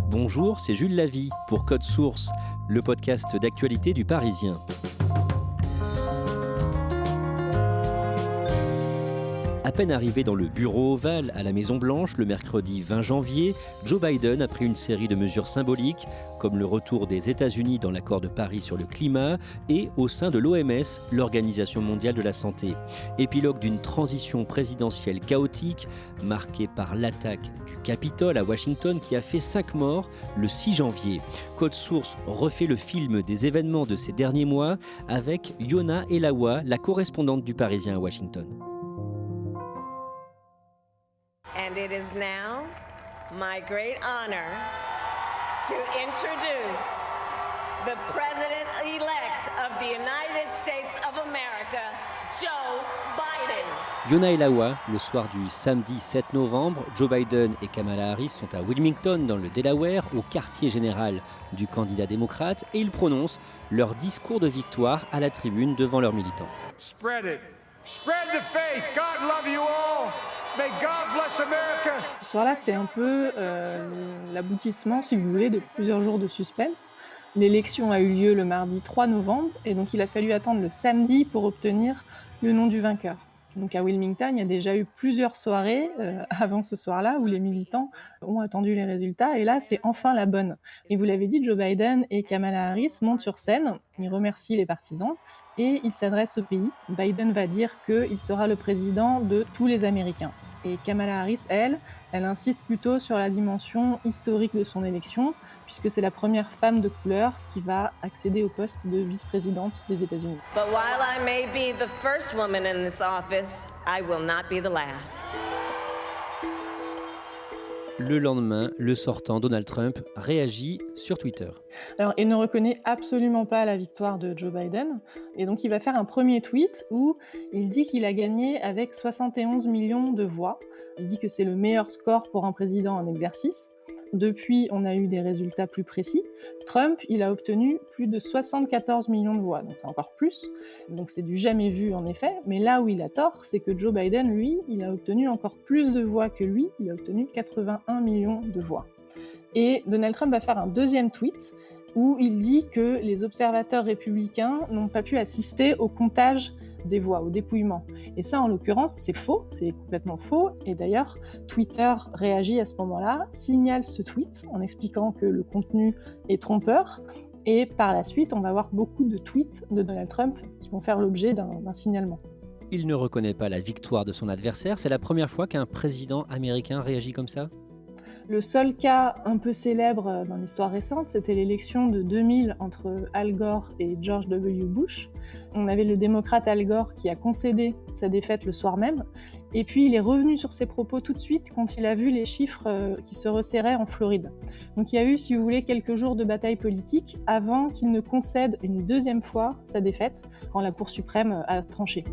Bonjour, c'est Jules Lavie pour Code Source, le podcast d'actualité du Parisien. À peine arrivé dans le bureau ovale à la Maison-Blanche le mercredi 20 janvier, Joe Biden a pris une série de mesures symboliques, comme le retour des États-Unis dans l'accord de Paris sur le climat et au sein de l'OMS, l'Organisation mondiale de la santé. Épilogue d'une transition présidentielle chaotique, marquée par l'attaque du Capitole à Washington qui a fait 5 morts le 6 janvier. Code Source refait le film des événements de ces derniers mois avec Yona Elawa, la correspondante du Parisien à Washington. And it is now my great honor to introduce the President-elect of the United States of America, Joe Biden. Yona Elawa, le soir du samedi 7 novembre, Joe Biden et Kamala Harris sont à Wilmington, dans le Delaware, au quartier général du candidat démocrate, et ils prononcent leur discours de victoire à la tribune devant leurs militants. Spread it. Spread the faith. God love you all. May God bless America. Ce soir-là, c'est un peu l'aboutissement, si vous voulez, de plusieurs jours de suspense. L'élection a eu lieu le mardi 3 novembre, et donc il a fallu attendre le samedi pour obtenir le nom du vainqueur. Donc à Wilmington, il y a déjà eu plusieurs soirées avant ce soir-là où les militants ont attendu les résultats, et là, c'est enfin la bonne. Et vous l'avez dit, Joe Biden et Kamala Harris montent sur scène, ils remercient les partisans et ils s'adressent au pays. Biden va dire qu'il sera le président de tous les Américains. Et Kamala Harris, elle insiste plutôt sur la dimension historique de son élection, puisque c'est la première femme de couleur qui va accéder au poste de vice-présidente des États-Unis. But while I may be the first woman in this office, I will not be the last. Le lendemain, le sortant Donald Trump réagit sur Twitter. Alors, il ne reconnaît absolument pas la victoire de Joe Biden, et donc il va faire un premier tweet où il dit qu'il a gagné avec 71 millions de voix. Il dit que c'est le meilleur score pour un président en exercice. Depuis, on a eu des résultats plus précis. Trump, il a obtenu plus de 74 millions de voix, donc c'est encore plus. Donc c'est du jamais vu en effet, mais là où il a tort, c'est que Joe Biden, lui, il a obtenu encore plus de voix que lui, il a obtenu 81 millions de voix. Et Donald Trump va faire un deuxième tweet où il dit que les observateurs républicains n'ont pas pu assister au comptage des voix, au dépouillement. Et ça, en l'occurrence, c'est faux, c'est complètement faux. Et d'ailleurs, Twitter réagit à ce moment-là, signale ce tweet en expliquant que le contenu est trompeur. Et par la suite, on va avoir beaucoup de tweets de Donald Trump qui vont faire l'objet d'un signalement. Il ne reconnaît pas la victoire de son adversaire. C'est la première fois qu'un président américain réagit comme ça ? Le seul cas un peu célèbre dans l'histoire récente, c'était l'élection de 2000 entre Al Gore et George W. Bush. On avait le démocrate Al Gore qui a concédé sa défaite le soir même, et puis il est revenu sur ses propos tout de suite quand il a vu les chiffres qui se resserraient en Floride. Donc il y a eu, si vous voulez, quelques jours de bataille politique avant qu'il ne concède une deuxième fois sa défaite, quand la Cour suprême a tranché.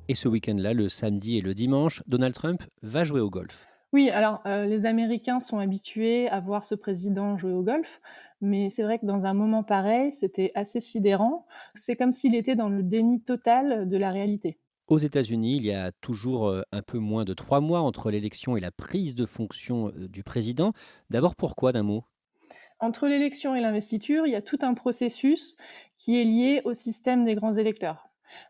Et ce week-end-là, le samedi et le dimanche, Donald Trump va jouer au golf. Oui, alors les Américains sont habitués à voir ce président jouer au golf, mais c'est vrai que dans un moment pareil, c'était assez sidérant. C'est comme s'il était dans le déni total de la réalité. Aux États-Unis, il y a toujours un peu moins de 3 mois entre l'élection et la prise de fonction du président. D'abord, pourquoi d'un mot ? Entre l'élection et l'investiture, il y a tout un processus qui est lié au système des grands électeurs.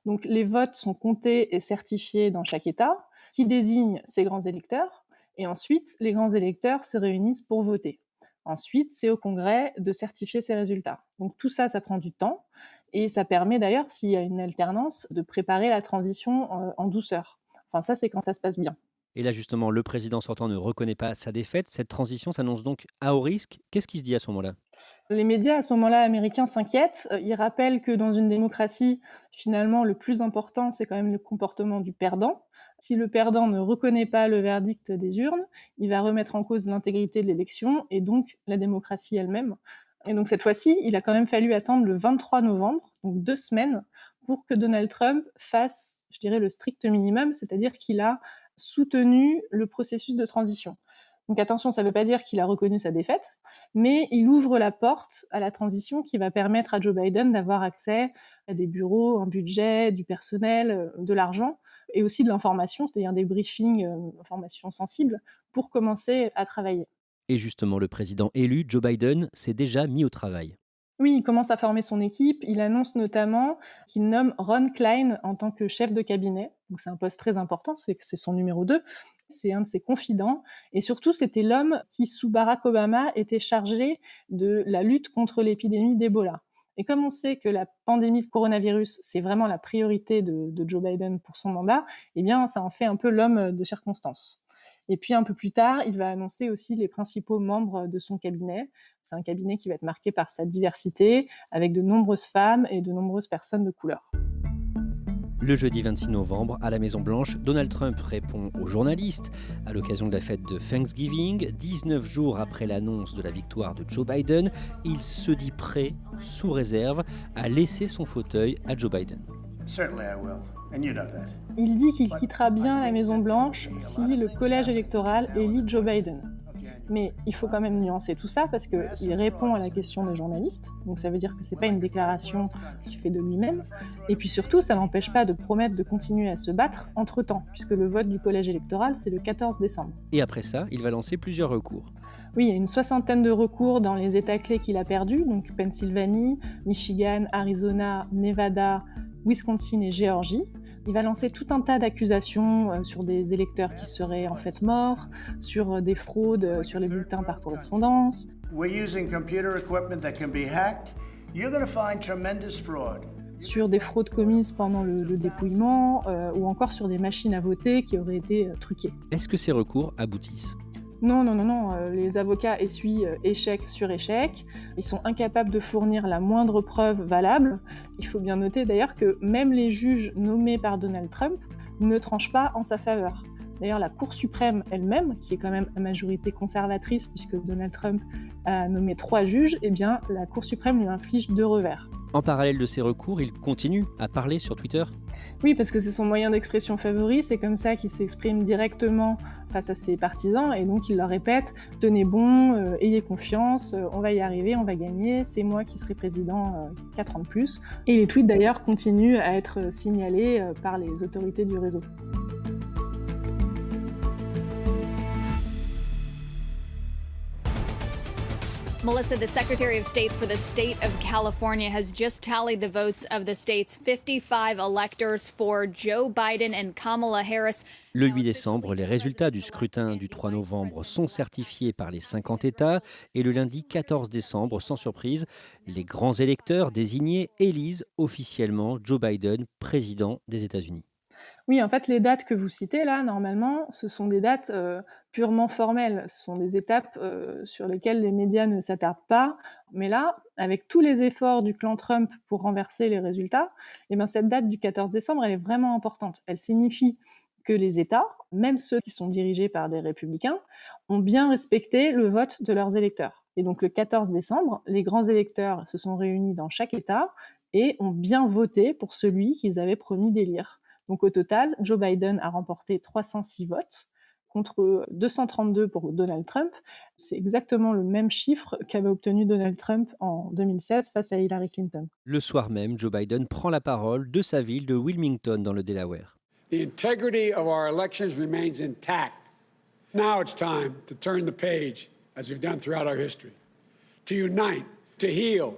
Donc les votes sont comptés et certifiés dans chaque État, qui désigne ces grands électeurs, et ensuite les grands électeurs se réunissent pour voter. Ensuite, c'est au Congrès de certifier ces résultats. Donc tout ça, ça prend du temps, et ça permet d'ailleurs, s'il y a une alternance, de préparer la transition en douceur. Enfin ça, c'est quand ça se passe bien. Et là, justement, le président sortant ne reconnaît pas sa défaite. Cette transition s'annonce donc à haut risque. Qu'est-ce qui se dit à ce moment-là ? Les médias, à ce moment-là, américains s'inquiètent. Ils rappellent que dans une démocratie, finalement, le plus important, c'est quand même le comportement du perdant. Si le perdant ne reconnaît pas le verdict des urnes, il va remettre en cause l'intégrité de l'élection et donc la démocratie elle-même. Et donc cette fois-ci, il a quand même fallu attendre le 23 novembre, donc 2 semaines, pour que Donald Trump fasse, je dirais, le strict minimum, c'est-à-dire qu'il a soutenu le processus de transition. Donc attention, ça ne veut pas dire qu'il a reconnu sa défaite, mais il ouvre la porte à la transition qui va permettre à Joe Biden d'avoir accès à des bureaux, un budget, du personnel, de l'argent et aussi de l'information, c'est-à-dire des briefings, informations sensibles, pour commencer à travailler. Et justement, le président élu, Joe Biden, s'est déjà mis au travail. Oui, il commence à former son équipe. Il annonce notamment qu'il nomme Ron Klein en tant que chef de cabinet. Donc c'est un poste très important, c'est son numéro 2. C'est un de ses confidents. Et surtout, c'était l'homme qui, sous Barack Obama, était chargé de la lutte contre l'épidémie d'Ebola. Et comme on sait que la pandémie de coronavirus, c'est vraiment la priorité de Joe Biden pour son mandat, eh bien, ça en fait un peu l'homme de circonstance. Et puis un peu plus tard, il va annoncer aussi les principaux membres de son cabinet. C'est un cabinet qui va être marqué par sa diversité, avec de nombreuses femmes et de nombreuses personnes de couleur. Le jeudi 26 novembre, à la Maison-Blanche, Donald Trump répond aux journalistes à l'occasion de la fête de Thanksgiving. 19 jours après l'annonce de la victoire de Joe Biden, il se dit prêt, sous réserve, à laisser son fauteuil à Joe Biden. Certainly I will, and you know that. Il dit qu'il quittera bien la Maison-Blanche si le collège électoral élit Joe Biden. Mais il faut quand même nuancer tout ça parce qu'il répond à la question des journalistes, donc ça veut dire que c'est pas une déclaration qu'il fait de lui-même. Et puis surtout, ça n'empêche pas de promettre de continuer à se battre entre-temps, puisque le vote du collège électoral, c'est le 14 décembre. Et après ça, il va lancer plusieurs recours. Oui, il y a une 60aine de recours dans les États clés qu'il a perdus, donc Pennsylvanie, Michigan, Arizona, Nevada, Wisconsin et Géorgie. Il va lancer tout un tas d'accusations sur des électeurs qui seraient en fait morts, sur des fraudes sur les bulletins par correspondance. We're using computer equipment that can be hacked. You're going to find tremendous fraud. Sur des fraudes commises pendant le dépouillement, ou encore sur des machines à voter qui auraient été truquées. Est-ce que ces recours aboutissent ? Non, les avocats essuient échec sur échec. Ils sont incapables de fournir la moindre preuve valable. Il faut bien noter d'ailleurs que même les juges nommés par Donald Trump ne tranchent pas en sa faveur. D'ailleurs, la Cour suprême elle-même, qui est quand même à majorité conservatrice puisque Donald Trump a nommé 3 juges, eh bien, la Cour suprême lui inflige 2 revers. En parallèle de ces recours, il continue à parler sur Twitter ? Oui, parce que c'est son moyen d'expression favori, c'est comme ça qu'il s'exprime directement face à ses partisans, et donc il leur répète « Tenez bon, ayez confiance, on va y arriver, on va gagner, c'est moi qui serai président 4 ans de plus ». Et les tweets d'ailleurs continuent à être signalés par les autorités du réseau. Melissa, the Secretary of State for the state of California has just tallied the votes of the state's 55 electors for Joe Biden and Kamala Harris. Le 8 décembre, les résultats du scrutin du 3 novembre sont certifiés par les 50 États et le lundi 14 décembre, sans surprise, les grands électeurs désignés élisent officiellement Joe Biden président des États-Unis. Oui, en fait, les dates que vous citez là, normalement, ce sont des dates purement formelles. Ce sont des étapes sur lesquelles les médias ne s'attardent pas. Mais là, avec tous les efforts du clan Trump pour renverser les résultats, eh bien, cette date du 14 décembre, elle est vraiment importante. Elle signifie que les États, même ceux qui sont dirigés par des républicains, ont bien respecté le vote de leurs électeurs. Et donc le 14 décembre, les grands électeurs se sont réunis dans chaque État et ont bien voté pour celui qu'ils avaient promis d'élire. Donc au total, Joe Biden a remporté 306 votes contre 232 pour Donald Trump. C'est exactement le même chiffre qu'avait obtenu Donald Trump en 2016 face à Hillary Clinton. Le soir même, Joe Biden prend la parole de sa ville de Wilmington dans le Delaware. The integrity of our elections remains intact. Now it's time to turn the page, as we've done throughout our history, to unite, to heal.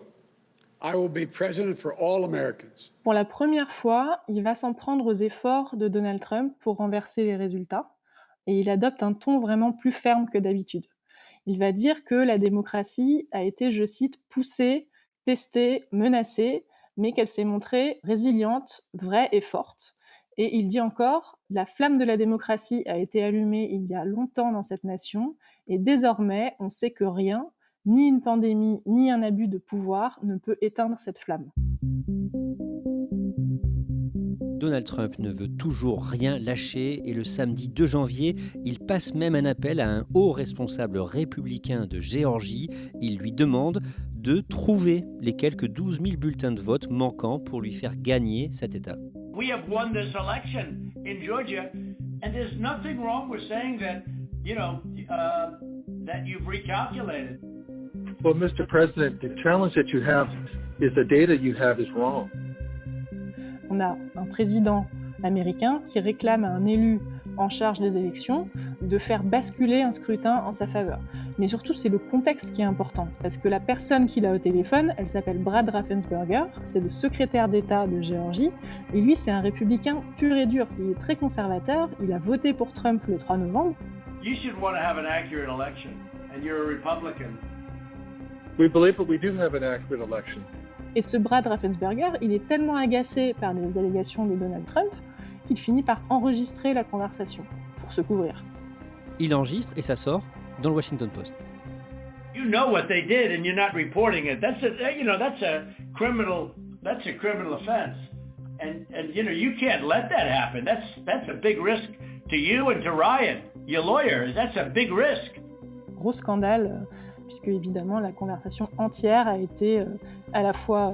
I will be president for all Americans. Pour la première fois, il va s'en prendre aux efforts de Donald Trump pour renverser les résultats, et il adopte un ton vraiment plus ferme que d'habitude. Il va dire que la démocratie a été, je cite, poussée, testée, menacée, mais qu'elle s'est montrée résiliente, vraie et forte. Et il dit encore, la flamme de la démocratie a été allumée il y a longtemps dans cette nation, et désormais, on sait que rien, ni une pandémie, ni un abus de pouvoir ne peut éteindre cette flamme. Donald Trump ne veut toujours rien lâcher et le samedi 2 janvier, il passe même un appel à un haut responsable républicain de Géorgie. Il lui demande de trouver les quelques 12 000 bulletins de vote manquants pour lui faire gagner cet État. We have won this election in Georgia, and there's nothing wrong with saying that, that you've recalculated. Well, Mr. President, the challenge that you have is the data you have is wrong. On a un président américain qui réclame à un élu en charge des élections de faire basculer un scrutin en sa faveur. Mais surtout, c'est le contexte qui est important, parce que la personne qu'il a au téléphone, elle s'appelle Brad Raffensperger, c'est le secrétaire d'État de Géorgie, et lui, c'est un républicain pur et dur. Il est très conservateur, il a voté pour Trump le 3 novembre. You should want to have an accurate election, and you're a Republican. We believe that we do have an accurate election. Et ce Brad Raffensperger, il est tellement agacé par les allégations de Donald Trump qu'il finit par enregistrer la conversation pour se couvrir. Il enregistre et ça sort dans le Washington Post. You know what they did, and you're not reporting it. That's a criminal offense, and you can't let that happen. That's a big risk to you and to Ryan, your lawyer. That's a big risk. Gros scandale, puisque évidemment la conversation entière a été à la fois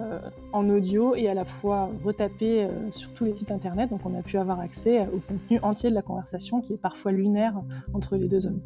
en audio et à la fois retapée sur tous les sites internet, donc on a pu avoir accès au contenu entier de la conversation qui est parfois lunaire entre les deux hommes.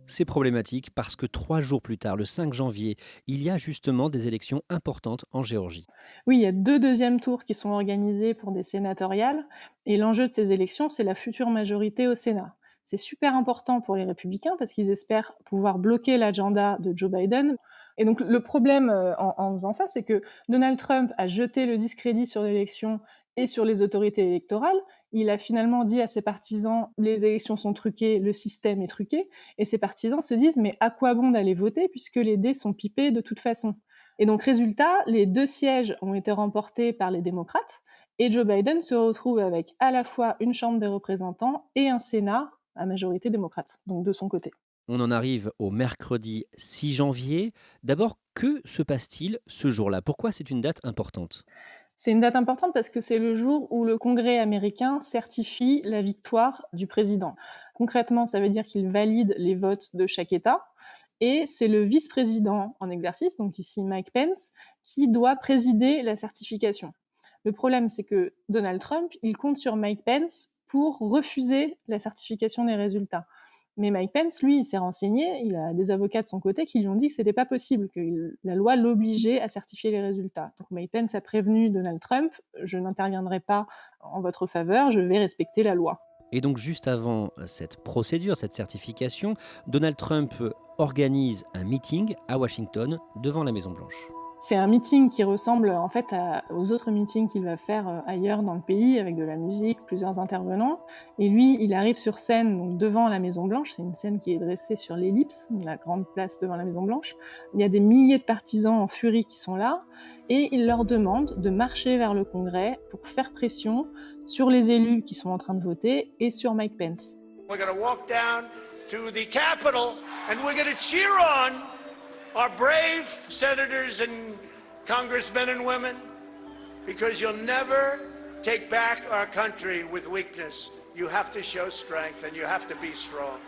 C'est problématique parce que 3 jours plus tard, le 5 janvier, il y a justement des élections importantes en Géorgie. Oui, il y a 2 deuxièmes tours qui sont organisés pour des sénatoriales, et l'enjeu de ces élections, c'est la future majorité au Sénat. C'est super important pour les républicains parce qu'ils espèrent pouvoir bloquer l'agenda de Joe Biden. Et donc le problème en faisant ça, c'est que Donald Trump a jeté le discrédit sur l'élection et sur les autorités électorales. Il a finalement dit à ses partisans « les élections sont truquées, le système est truqué ». Et ses partisans se disent « mais à quoi bon d'aller voter puisque les dés sont pipés de toute façon ?» Et donc résultat, les 2 sièges ont été remportés par les démocrates et Joe Biden se retrouve avec à la fois une Chambre des représentants et un Sénat à majorité démocrate, donc de son côté. On en arrive au mercredi 6 janvier. D'abord, que se passe-t-il ce jour-là? Pourquoi c'est une date importante? C'est une date importante parce que c'est le jour où le Congrès américain certifie la victoire du président. Concrètement, ça veut dire qu'il valide les votes de chaque État et c'est le vice-président en exercice, donc ici Mike Pence, qui doit présider la certification. Le problème, c'est que Donald Trump, il compte sur Mike Pence pour refuser la certification des résultats. Mais Mike Pence, lui, il s'est renseigné, il a des avocats de son côté qui lui ont dit que c'était pas possible, que la loi l'obligeait à certifier les résultats. Donc Mike Pence a prévenu Donald Trump, je n'interviendrai pas en votre faveur, je vais respecter la loi. Et donc juste avant cette procédure, cette certification, Donald Trump organise un meeting à Washington devant la Maison-Blanche. C'est un meeting qui ressemble en fait aux autres meetings qu'il va faire ailleurs dans le pays, avec de la musique, plusieurs intervenants. Et lui, il arrive sur scène donc devant la Maison-Blanche. C'est une scène qui est dressée sur l'ellipse, la grande place devant la Maison-Blanche. Il y a des milliers de partisans en furie qui sont là. Et il leur demande de marcher vers le Congrès pour faire pression sur les élus qui sont en train de voter et sur Mike Pence. We're going to walk down to the Capitol and we're going to cheer on our brave senators and congressmen and women, because you'll never take back our country with weakness. You have to show strength and you have to be strong.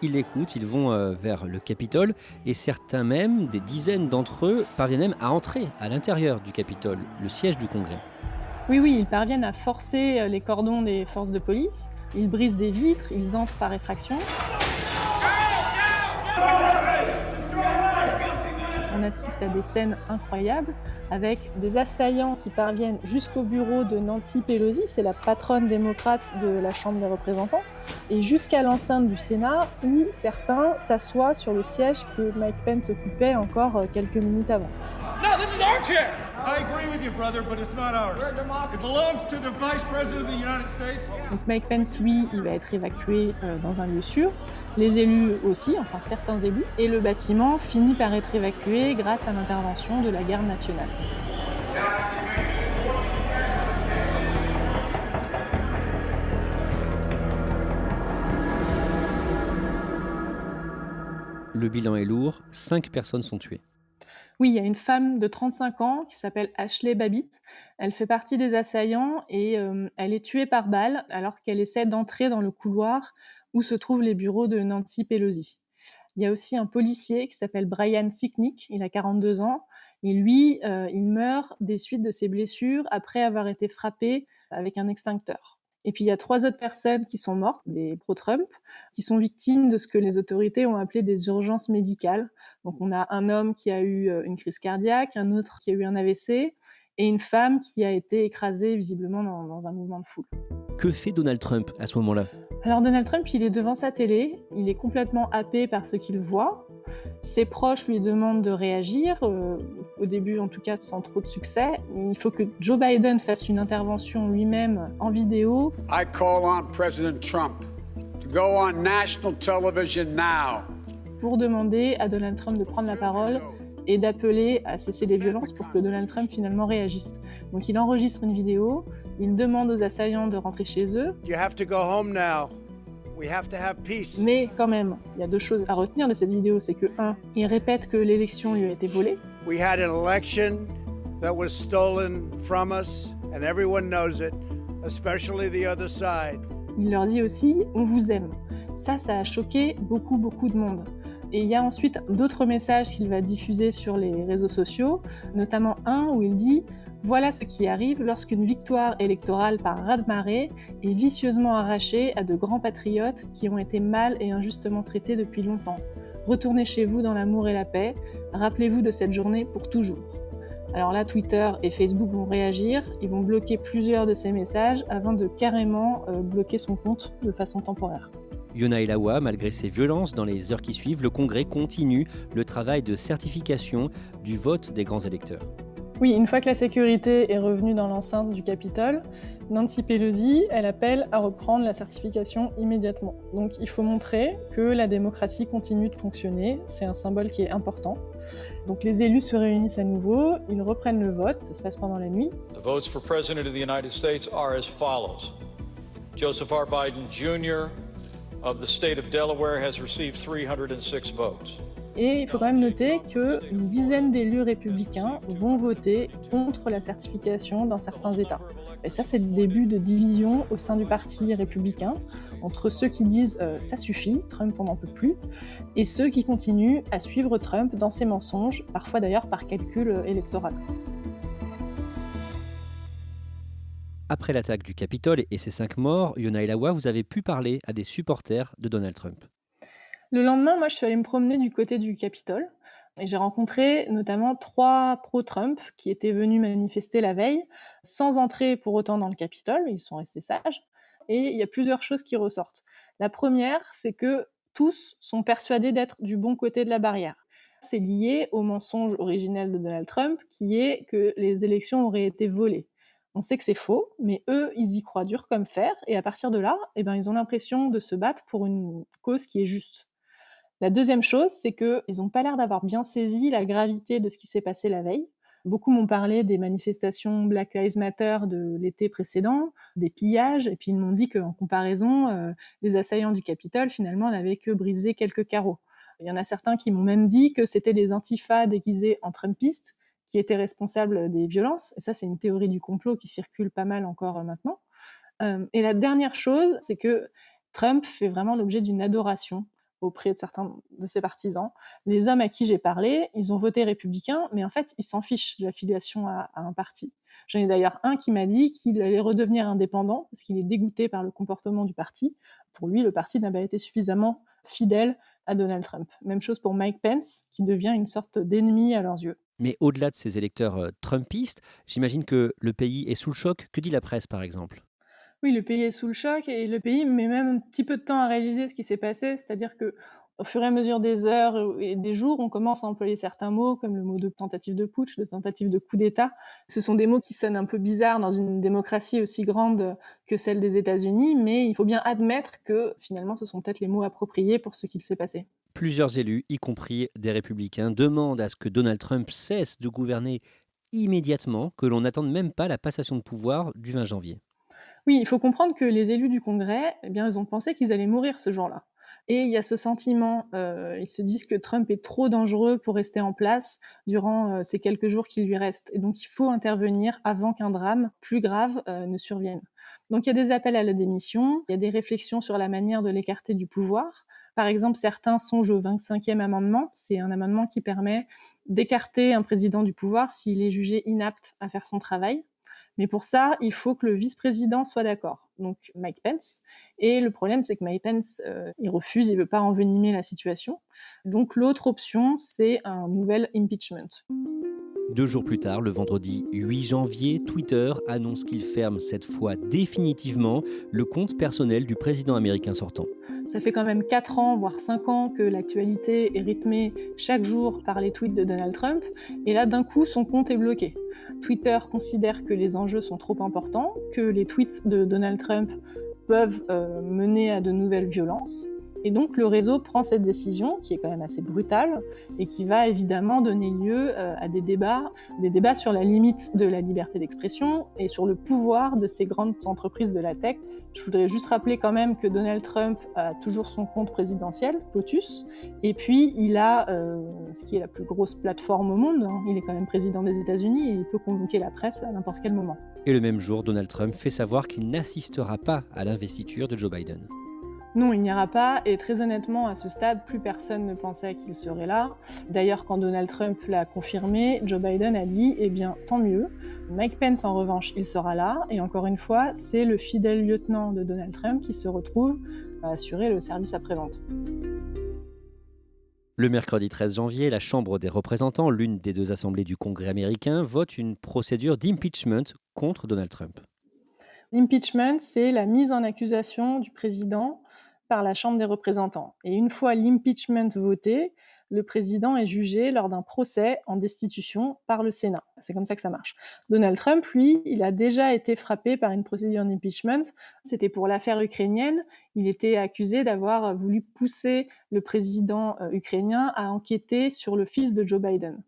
Ils l'écoutent, ils vont vers le Capitole et certains même, des dizaines d'entre eux, parviennent même à entrer à l'intérieur du Capitole, le siège du Congrès. Oui, ils parviennent à forcer les cordons des forces de police, ils brisent des vitres, ils entrent par effraction. On assiste à des scènes incroyables avec des assaillants qui parviennent jusqu'au bureau de Nancy Pelosi, c'est la patronne démocrate de la Chambre des représentants, et jusqu'à l'enceinte du Sénat où certains s'assoient sur le siège que Mike Pence occupait encore quelques minutes avant. No, this is our chair. I agree with you, brother, but it's not ours. It belongs to the Vice President of the United States. Donc Mike Pence, lui, il va être évacué dans un lieu sûr. Les élus aussi, enfin certains élus. Et le bâtiment finit par être évacué grâce à l'intervention de la garde nationale. Le bilan est lourd, 5 personnes sont tuées. Oui, il y a une femme de 35 ans qui s'appelle Ashley Babbitt. Elle fait partie des assaillants et elle est tuée par balle alors qu'elle essaie d'entrer dans le couloir où se trouvent les bureaux de Nancy Pelosi. Il y a aussi un policier qui s'appelle Brian Sicknick, il a 42 ans, et lui, il meurt des suites de ses blessures après avoir été frappé avec un extincteur. Et puis il y a 3 autres personnes qui sont mortes, des pro-Trump, qui sont victimes de ce que les autorités ont appelé des urgences médicales. Donc on a un homme qui a eu une crise cardiaque, un autre qui a eu un AVC, et une femme qui a été écrasée visiblement dans un mouvement de foule. Que fait Donald Trump à ce moment-là ? Alors Donald Trump, il est devant sa télé, il est complètement happé par ce qu'il voit. Ses proches lui demandent de réagir, au début en tout cas sans trop de succès. Il faut que Joe Biden fasse une intervention lui-même en vidéo. I call on President Trump to go on national television now. Pour demander à Donald Trump de prendre la parole et d'appeler à cesser les violences pour que Donald Trump finalement réagisse. Donc il enregistre une vidéo, il demande aux assaillants de rentrer chez eux. You have to go home now. We have to have peace. Mais quand même, il y a deux choses à retenir de cette vidéo, c'est que 1, il répète que l'élection lui a été volée. We had an election that was stolen from us, and everyone knows it, especially the other side. Il leur dit aussi « on vous aime ». Ça a choqué beaucoup de monde. Et il y a ensuite d'autres messages qu'il va diffuser sur les réseaux sociaux, notamment un où il dit « Voilà ce qui arrive lorsqu'une victoire électorale par raz-de-marée est vicieusement arrachée à de grands patriotes qui ont été mal et injustement traités depuis longtemps. Retournez chez vous dans l'amour et la paix, rappelez-vous de cette journée pour toujours. » Alors là, Twitter et Facebook vont réagir, ils vont bloquer plusieurs de ces messages avant de carrément bloquer son compte de façon temporaire. Yona Elawa, malgré ces violences dans les heures qui suivent, le Congrès continue le travail de certification du vote des grands électeurs. Oui, une fois que la sécurité est revenue dans l'enceinte du Capitole, Nancy Pelosi, elle appelle à reprendre la certification immédiatement. Donc il faut montrer que la démocratie continue de fonctionner, c'est un symbole qui est important. Donc les élus se réunissent à nouveau, ils reprennent le vote, ça se passe pendant la nuit. The votes for President of the United States are as follows. Joseph R. Biden Jr. of the state of Delaware has received 306 votes. Et il faut quand même noter qu'une dizaine d'élus républicains vont voter contre la certification dans certains États. Et ça, c'est le début de division au sein du parti républicain, entre ceux qui disent « ça suffit, Trump on n'en peut plus », et ceux qui continuent à suivre Trump dans ses mensonges, parfois d'ailleurs par calcul électoral. Après l'attaque du Capitole et ses 5 morts, Yona Elawa, vous avez pu parler à des supporters de Donald Trump. Le lendemain, moi, je suis allée me promener du côté du Capitole et j'ai rencontré notamment 3 pro-Trump qui étaient venus manifester la veille, sans entrer pour autant dans le Capitole, ils sont restés sages. Et il y a plusieurs choses qui ressortent. La première, c'est que tous sont persuadés d'être du bon côté de la barrière. C'est lié au mensonge originel de Donald Trump, qui est que les élections auraient été volées. On sait que c'est faux, mais eux, ils y croient dur comme fer, et à partir de là, ils ont l'impression de se battre pour une cause qui est juste. La deuxième chose, c'est qu'ils n'ont pas l'air d'avoir bien saisi la gravité de ce qui s'est passé la veille. Beaucoup m'ont parlé des manifestations Black Lives Matter de l'été précédent, des pillages, et puis ils m'ont dit qu'en comparaison, les assaillants du Capitole, finalement, n'avaient que brisé quelques carreaux. Il y en a certains qui m'ont même dit que c'était les antifas déguisés en trumpistes qui étaient responsables des violences. Et ça, c'est une théorie du complot qui circule pas mal encore maintenant. Et la dernière chose, c'est que Trump fait vraiment l'objet d'une adoration auprès de certains de ses partisans. Les hommes à qui j'ai parlé, ils ont voté républicain, mais en fait, ils s'en fichent de l'affiliation à un parti. J'en ai d'ailleurs un qui m'a dit qu'il allait redevenir indépendant, parce qu'il est dégoûté par le comportement du parti. Pour lui, le parti n'a pas été suffisamment fidèle à Donald Trump. Même chose pour Mike Pence, qui devient une sorte d'ennemi à leurs yeux. Mais au-delà de ces électeurs trumpistes, j'imagine que le pays est sous le choc. Que dit la presse, par exemple ? Oui, le pays est sous le choc et le pays met même un petit peu de temps à réaliser ce qui s'est passé, c'est-à-dire qu'au fur et à mesure des heures et des jours, on commence à employer certains mots comme le mot de tentative de putsch, de tentative de coup d'État. Ce sont des mots qui sonnent un peu bizarres dans une démocratie aussi grande que celle des États-Unis, mais il faut bien admettre que finalement ce sont peut-être les mots appropriés pour ce qu'il s'est passé. Plusieurs élus, y compris des républicains, demandent à ce que Donald Trump cesse de gouverner immédiatement, que l'on n'attende même pas la passation de pouvoir du 20 janvier. Oui, il faut comprendre que les élus du Congrès, ils ont pensé qu'ils allaient mourir ce jour-là. Et il y a ce sentiment, ils se disent que Trump est trop dangereux pour rester en place durant ces quelques jours qui lui restent. Et donc il faut intervenir avant qu'un drame plus grave ne survienne. Donc il y a des appels à la démission, il y a des réflexions sur la manière de l'écarter du pouvoir. Par exemple, certains songent au 25e amendement. C'est un amendement qui permet d'écarter un président du pouvoir s'il est jugé inapte à faire son travail. Mais pour ça, il faut que le vice-président soit d'accord, donc Mike Pence. Et le problème, c'est que Mike Pence, il refuse, il veut pas envenimer la situation. Donc l'autre option, c'est un nouvel impeachment. 2 jours plus tard, le vendredi 8 janvier, Twitter annonce qu'il ferme cette fois définitivement le compte personnel du président américain sortant. Ça fait quand même 4 ans, voire 5 ans que l'actualité est rythmée chaque jour par les tweets de Donald Trump. Et là, d'un coup, son compte est bloqué. Twitter considère que les enjeux sont trop importants, que les tweets de Donald Trump peuvent mener à de nouvelles violences. Et donc le réseau prend cette décision, qui est quand même assez brutale, et qui va évidemment donner lieu à des débats sur la limite de la liberté d'expression et sur le pouvoir de ces grandes entreprises de la tech. Je voudrais juste rappeler quand même que Donald Trump a toujours son compte présidentiel, POTUS, et puis il a ce qui est la plus grosse plateforme au monde, hein. Il est quand même président des États-Unis et il peut convoquer la presse à n'importe quel moment. Et le même jour, Donald Trump fait savoir qu'il n'assistera pas à l'investiture de Joe Biden. Non, il n'ira pas, et très honnêtement, à ce stade, plus personne ne pensait qu'il serait là. D'ailleurs, quand Donald Trump l'a confirmé, Joe Biden a dit « Eh bien, tant mieux ». Mike Pence, en revanche, il sera là, et encore une fois, c'est le fidèle lieutenant de Donald Trump qui se retrouve à assurer le service après-vente. Le mercredi 13 janvier, la Chambre des représentants, l'une des 2 assemblées du Congrès américain, vote une procédure d'impeachment contre Donald Trump. L'impeachment, c'est la mise en accusation du président par la Chambre des représentants. Et une fois l'impeachment voté, le président est jugé lors d'un procès en destitution par le Sénat. C'est comme ça que ça marche. Donald Trump, lui, il a déjà été frappé par une procédure d'impeachment. C'était pour l'affaire ukrainienne. Il était accusé d'avoir voulu pousser le président ukrainien à enquêter sur le fils de Joe Biden.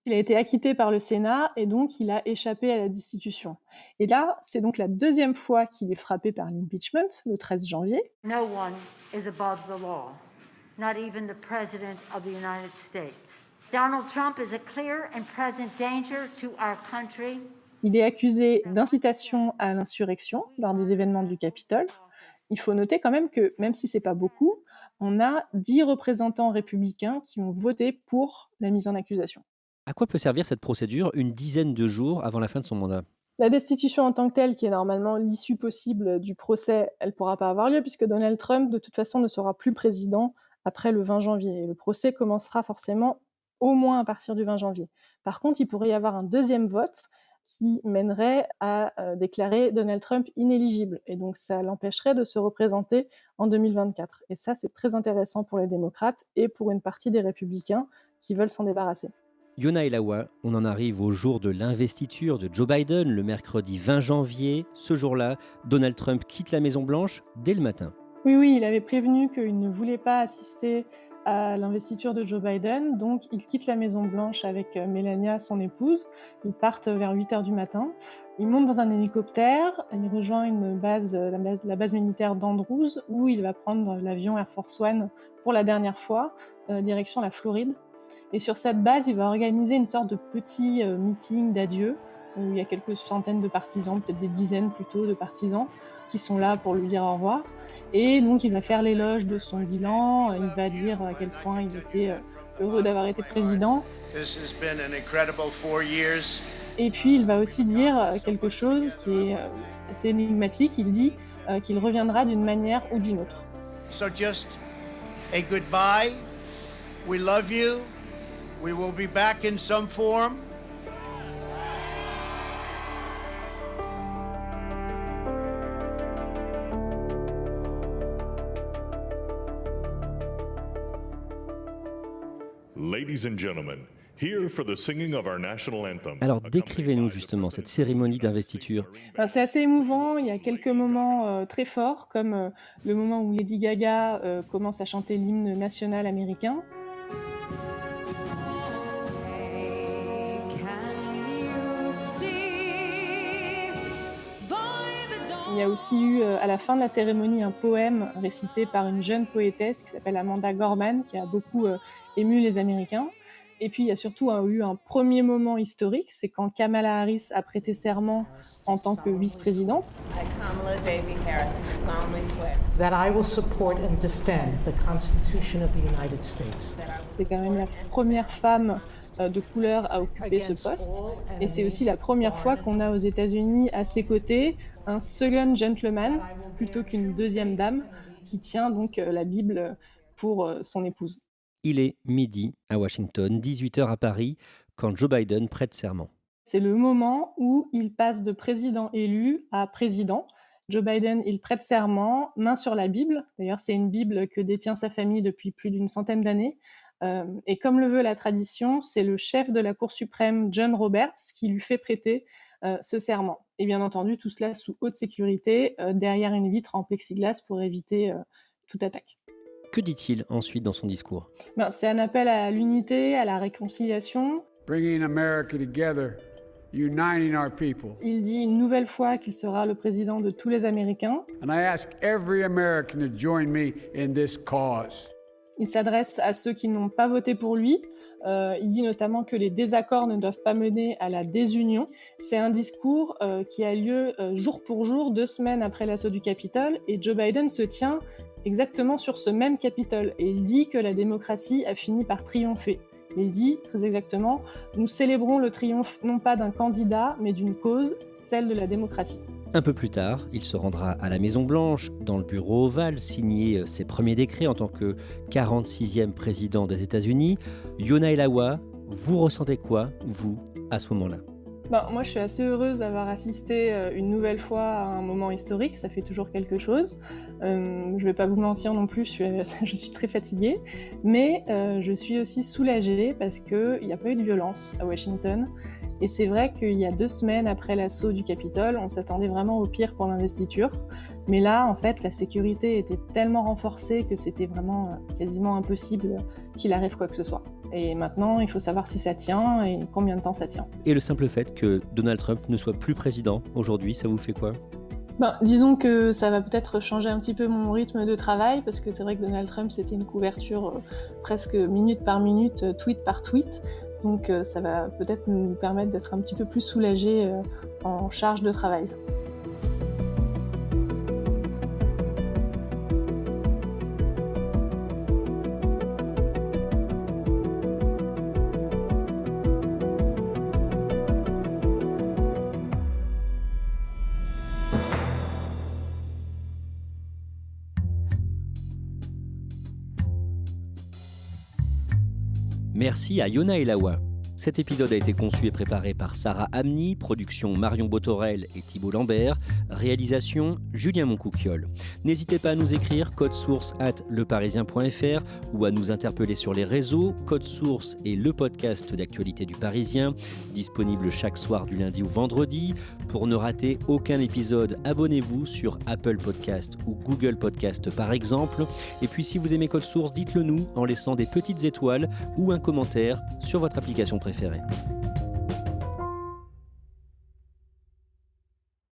Il a été acquitté par le Sénat et donc il a échappé à la destitution. Et là, c'est donc la 2e fois qu'il est frappé par l'impeachment, le 13 janvier. No one is above the law, not even the President of the United States. Donald Trump is a clear and present danger to our country. Il est accusé d'incitation à l'insurrection lors des événements du Capitole. Il faut noter quand même que, même si c'est pas beaucoup, on a 10 représentants républicains qui ont voté pour la mise en accusation. À quoi peut servir cette procédure une dizaine de jours avant la fin de son mandat ? La destitution en tant que telle, qui est normalement l'issue possible du procès, elle ne pourra pas avoir lieu puisque Donald Trump, de toute façon, ne sera plus président après le 20 janvier. Et le procès commencera forcément au moins à partir du 20 janvier. Par contre, il pourrait y avoir un 2e vote qui mènerait à déclarer Donald Trump inéligible. Et donc, ça l'empêcherait de se représenter en 2024. Et ça, c'est très intéressant pour les démocrates et pour une partie des républicains qui veulent s'en débarrasser. Yona Elawa, on en arrive au jour de l'investiture de Joe Biden, le mercredi 20 janvier. Ce jour-là, Donald Trump quitte la Maison-Blanche dès le matin. Oui, il avait prévenu qu'il ne voulait pas assister à l'investiture de Joe Biden, donc il quitte la Maison-Blanche avec Melania, son épouse. Ils partent vers 8h du matin. Il monte dans un hélicoptère, il rejoint la base militaire d'Andrews, où il va prendre l'avion Air Force One pour la dernière fois, direction la Floride. Et sur cette base, il va organiser une sorte de petit meeting d'adieu, où il y a quelques centaines de partisans, peut-être des dizaines plutôt de partisans, qui sont là pour lui dire au revoir. Et donc il va faire l'éloge de son bilan, il va dire à quel point il était heureux d'avoir été président. Et puis il va aussi dire quelque chose qui est assez énigmatique, il dit qu'il reviendra d'une manière ou d'une autre. So just a goodbye, we love you. We will be back in some form. Ladies and gentlemen, here for the singing of our national anthem. Alors décrivez-nous justement cette cérémonie d'investiture. C'est assez émouvant, il y a quelques moments très forts, comme le moment où Lady Gaga commence à chanter l'hymne national américain. Il y a aussi eu à la fin de la cérémonie un poème récité par une jeune poétesse qui s'appelle Amanda Gorman, qui a beaucoup ému les Américains. Et puis, il y a surtout eu un premier moment historique, c'est quand Kamala Harris a prêté serment en tant que vice-présidente. I, Kamala Davy Harris, solemnly swear that I will support and defend the Constitution of the United States. C'est quand même la première femme de couleur à occuper ce poste. Et c'est aussi la première fois qu'on a aux États-Unis à ses côtés un second gentleman plutôt qu'une deuxième dame qui tient donc la Bible pour son épouse. Il est midi à Washington, 18h à Paris, quand Joe Biden prête serment. C'est le moment où il passe de président élu à président. Joe Biden, il prête serment, main sur la Bible. D'ailleurs, c'est une Bible que détient sa famille depuis plus d'une centaine d'années. Et comme le veut la tradition, c'est le chef de la Cour suprême, John Roberts, qui lui fait prêter ce serment. Et bien entendu, tout cela sous haute sécurité, derrière une vitre en plexiglas pour éviter toute attaque. Que dit-il ensuite dans son discours ? C'est un appel à l'unité, à la réconciliation. Bringing America together, uniting our people. Il dit une nouvelle fois qu'il sera le président de tous les Américains. And I ask every American to join me in this cause. Il s'adresse à ceux qui n'ont pas voté pour lui. Il dit notamment que les désaccords ne doivent pas mener à la désunion. C'est un discours qui a lieu jour pour jour, 2 semaines après l'assaut du Capitole, et Joe Biden se tient exactement sur ce même Capitole. Et il dit que la démocratie a fini par triompher. Il dit, très exactement, « Nous célébrons le triomphe non pas d'un candidat, mais d'une cause, celle de la démocratie ». Un peu plus tard, il se rendra à la Maison-Blanche, dans le bureau ovale, signer ses premiers décrets en tant que 46e président des États-Unis. Yona Elawa, vous ressentez quoi, vous, à ce moment-là ? Moi, je suis assez heureuse d'avoir assisté une nouvelle fois à un moment historique, ça fait toujours quelque chose. Je ne vais pas vous mentir non plus, je suis très fatiguée, mais je suis aussi soulagée parce qu'il n'y a pas eu de violence à Washington. Et c'est vrai qu'il y a 2 semaines après l'assaut du Capitole, on s'attendait vraiment au pire pour l'investiture. Mais là, en fait, la sécurité était tellement renforcée que c'était vraiment quasiment impossible qu'il arrive quoi que ce soit. Et maintenant, il faut savoir si ça tient et combien de temps ça tient. Et le simple fait que Donald Trump ne soit plus président aujourd'hui, ça vous fait quoi ? Disons que ça va peut-être changer un petit peu mon rythme de travail, parce que c'est vrai que Donald Trump, c'était une couverture presque minute par minute, tweet par tweet. Donc ça va peut-être nous permettre d'être un petit peu plus soulagés en charge de travail. Merci à Yona Elawa. Cet épisode a été conçu et préparé par Sarah Amni, production Marion Botorel et Thibault Lambert, réalisation Julien Moncouquiol. N'hésitez pas à nous écrire codesource@leparisien.fr ou à nous interpeller sur les réseaux. Code Source est le podcast d'actualité du Parisien, disponible chaque soir du lundi au vendredi. Pour ne rater aucun épisode, abonnez-vous sur Apple Podcast ou Google Podcast par exemple. Et puis si vous aimez Code Source, dites-le nous en laissant des petites étoiles ou un commentaire sur votre application préférée.